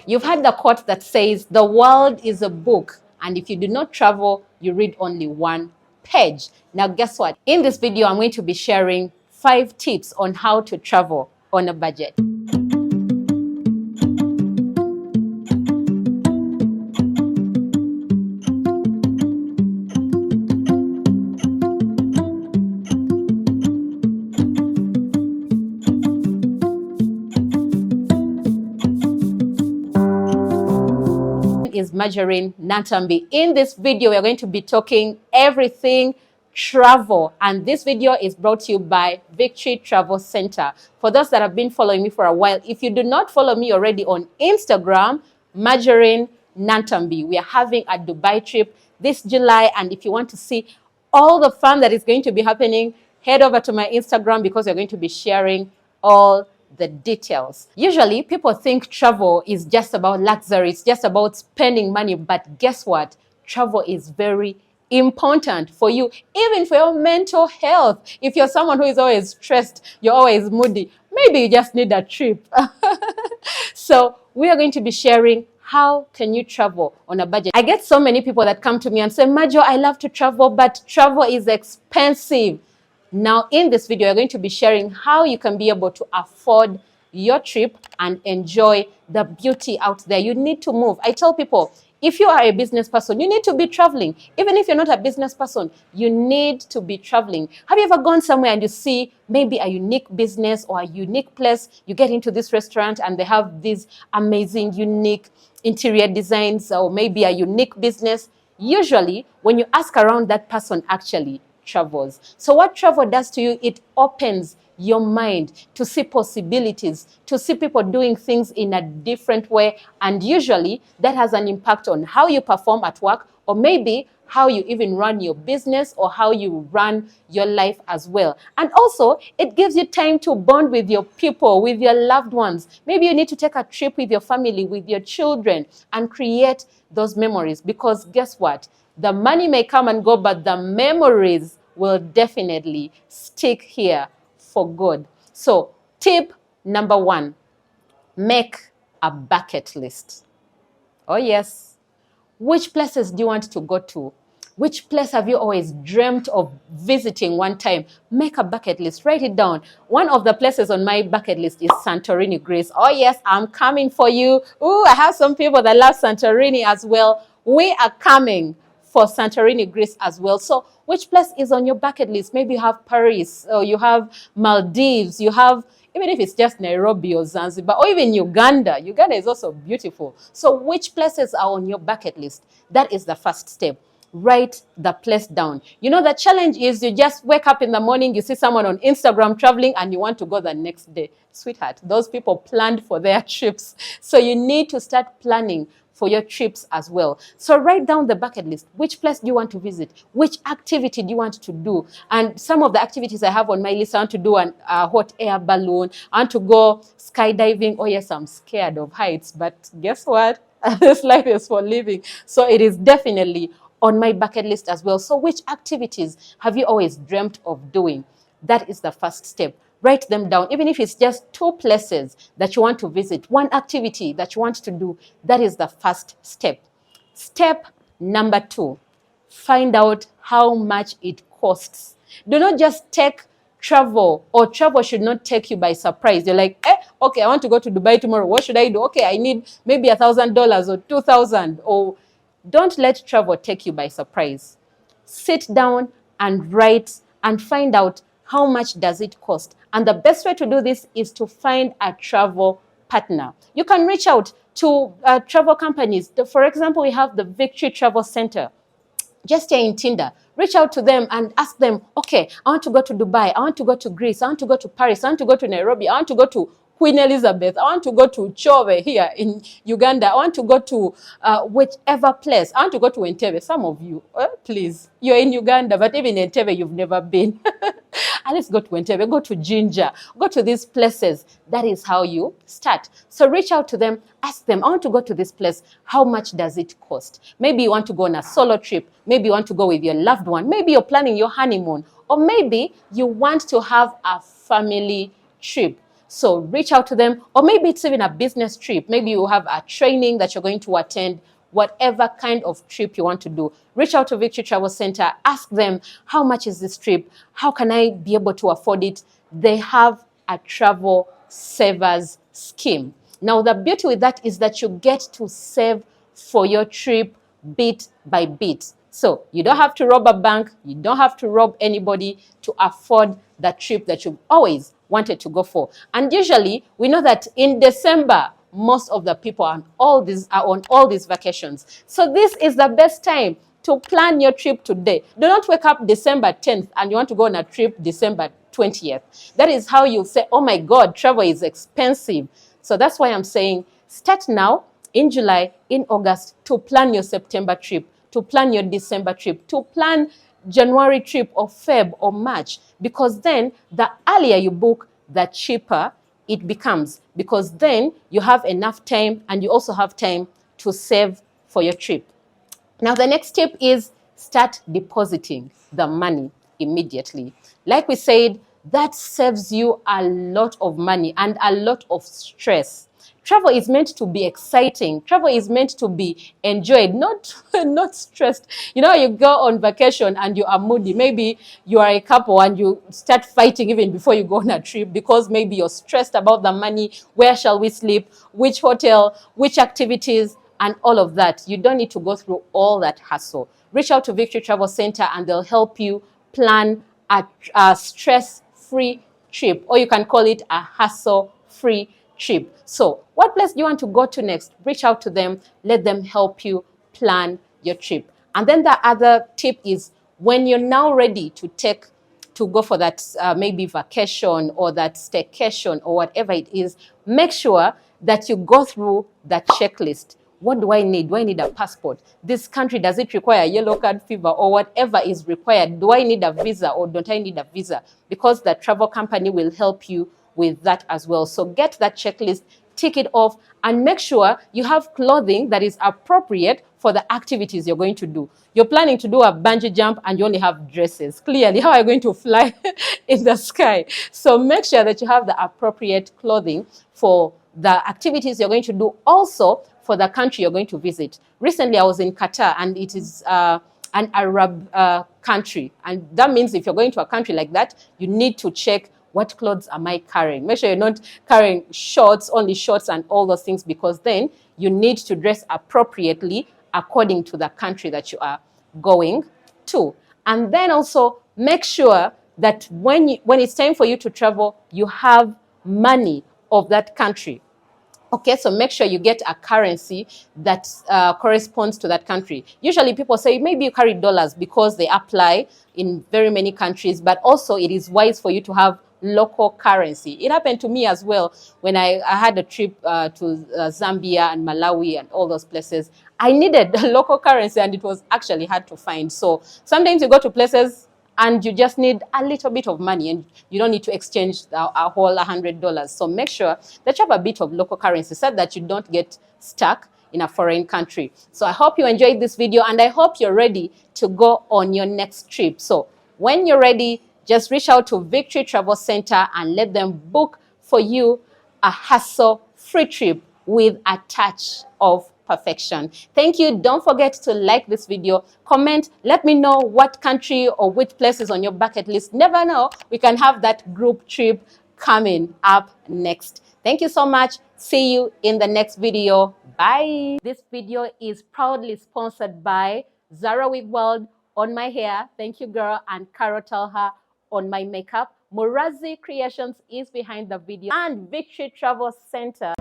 You've heard the quote that says, the world is a book, and if you do not travel, you read only one page. Now, guess what? In this video, I'm going to be sharing 5 tips on how to travel on a budget. Is Marjorie Natambi. In this video, we are going to be talking everything travel, and this video is brought to you by Victory Travel Center. For those that have been following me for a while, if you do not follow me already on Instagram, Marjorie Natambi, we are having a Dubai trip this July, and if you want to see all the fun that is going to be happening, head over to my Instagram because we're going to be sharing all the details. Usually people think travel is just about luxury, it's just about spending money, but guess what? Travel is very important for you, even for your mental health. If you're someone who is always stressed, you're always moody, maybe you just need a trip. So we are going to be sharing how can you travel on a budget. I get so many people that come to me and say, Majo, I love to travel, but travel is expensive. Now, in this video, we're going to be sharing how you can be able to afford your trip and enjoy the beauty out there. You need to move. I tell people, if you are a business person, you need to be traveling. Even if you're not a business person, you need to be traveling. Have you ever gone somewhere and you see maybe a unique business or a unique place? You get into this restaurant and they have these amazing, unique interior designs, or maybe a unique business. Usually, when you ask around, that person actually travels. So what travel does to you, it opens your mind to see possibilities, to see people doing things in a different way, and usually that has an impact on how you perform at work, or maybe how you even run your business, or how you run your life as well. And also, it gives you time to bond with your people, with your loved ones. Maybe you need to take a trip with your family, with your children, and create those memories, because guess what? The money may come and go, but the memories will definitely stick here for good. So, tip number 1, make a bucket list. Oh yes. Which places do you want to go to? Which place have you always dreamt of visiting one time? Make a bucket list. Write it down. One of the places on my bucket list is Santorini, Greece. Oh yes, I'm coming for you. Ooh, I have some people that love Santorini as well. We are coming for Santorini, Greece as well. So which place is on your bucket list? Maybe you have Paris, or you have Maldives, you have, even if it's just Nairobi or Zanzibar, or even Uganda. Uganda is also beautiful. So which places are on your bucket list? That is the first step. Write the place down. You know, the challenge is you just wake up in the morning, you see someone on Instagram traveling, and you want to go the next day. Sweetheart, those people planned for their trips. So you need to start planning for your trips as well. So write down the bucket list. Which place do you want to visit? Which activity do you want to do? And some of the activities I have on my list, I want to do a hot air balloon. I want to go skydiving. Oh yes, I'm scared of heights, but guess what? This life is for living. So it is definitely on my bucket list as well. So which activities have you always dreamt of doing? That is the first step. Write them down. Even if it's just 2 places that you want to visit, one activity that you want to do, that is the first step. Step number 2, find out how much it costs. Do not just take travel, or travel should not take you by surprise. You're like, okay, I want to go to Dubai tomorrow. What should I do? Okay, I need maybe $1,000 or $2,000. Or don't let travel take you by surprise. Sit down and write and find out how much does it cost. And the best way to do this is to find a travel partner. You can reach out to travel companies. For example, we have the Victory Travel Center. Just here in Tinder, reach out to them and ask them, okay, I want to go to Dubai, I want to go to Greece, I want to go to Paris, I want to go to Nairobi, I want to go to Queen Elizabeth, I want to go to Chove here in Uganda, I want to go to whichever place, I want to go to Entebbe. Some of you, please, you're in Uganda, but even Entebbe you've never been. And let's go to Entebbe, go to Jinja, go to these places. That is how you start. So reach out to them, ask them, I want to go to this place. How much does it cost? Maybe you want to go on a solo trip. Maybe you want to go with your loved one. Maybe you're planning your honeymoon. Or maybe you want to have a family trip. So reach out to them, or maybe it's even a business trip. Maybe you have a training that you're going to attend. Whatever kind of trip you want to do, reach out to Victory Travel Center. Ask them, how much is this trip? How can I be able to afford it? They have a travel savers scheme. Now, the beauty with that is that you get to save for your trip bit by bit. So you don't have to rob a bank. You don't have to rob anybody to afford that trip that you've always wanted to go for. And usually, we know that in December, most of the people are on all these vacations. So this is the best time to plan your trip today. Do not wake up December 10th and you want to go on a trip December 20th. That is how you say, oh my God, travel is expensive. So that's why I'm saying start now in July, in August, to plan your September trip, to plan your December trip, to plan January trip or Feb or March, because then the earlier you book, the cheaper it becomes, because then you have enough time and you also have time to save for your trip. Now, the next tip is start depositing the money immediately. Like we said, that saves you a lot of money and a lot of stress. Travel is meant to be exciting. Travel is meant to be enjoyed, not stressed. You know, you go on vacation and you are moody. Maybe you are a couple and you start fighting even before you go on a trip because maybe you're stressed about the money. Where shall we sleep? Which hotel? Which activities? And all of that. You don't need to go through all that hassle. Reach out to Victory Travel Center and they'll help you plan a stress-free trip, or you can call it a hassle-free trip. So what place do you want to go to next? Reach out to them. Let them help you plan your trip. And then the other tip is when you're now ready to go for that maybe vacation or that staycation or whatever it is, make sure that you go through that checklist. What do I need? Do I need a passport? This country, does it require yellow card fever or whatever is required? Do I need a visa or don't I need a visa? Because the travel company will help you with that as well. So get that checklist, tick it off, and make sure you have clothing that is appropriate for the activities you're going to do. You're planning to do a bungee jump and you only have dresses. Clearly, how are you going to fly in the sky? So make sure that you have the appropriate clothing for the activities you're going to do, also for the country you're going to visit. Recently, I was in Qatar, and it is an Arab country. And that means if you're going to a country like that, you need to check, what clothes am I carrying? Make sure you're not carrying shorts, only shorts and all those things, because then you need to dress appropriately according to the country that you are going to. And then also make sure that when it's time for you to travel, you have money of that country. Okay, so make sure you get a currency that corresponds to that country. Usually people say maybe you carry dollars because they apply in very many countries, but also it is wise for you to have local currency. It happened to me as well when I had a trip to Zambia and Malawi and all those places. I needed local currency and it was actually hard to find. So sometimes you go to places and you just need a little bit of money and you don't need to exchange a whole $100. So make sure that you have a bit of local currency so that you don't get stuck in a foreign country. So I hope you enjoyed this video and I hope you're ready to go on your next trip. So when you're ready, just reach out to Victory Travel Center and let them book for you a hassle-free trip with a touch of perfection. Thank you. Don't forget to like this video, comment, let me know what country or which place is on your bucket list. Never know, we can have that group trip coming up next. Thank you so much. See you in the next video. Bye. This video is proudly sponsored by Zara Wig World on my hair. Thank you, girl. And Carol Talha on my makeup. Murazi Creations is behind the video. And Victory Travel Center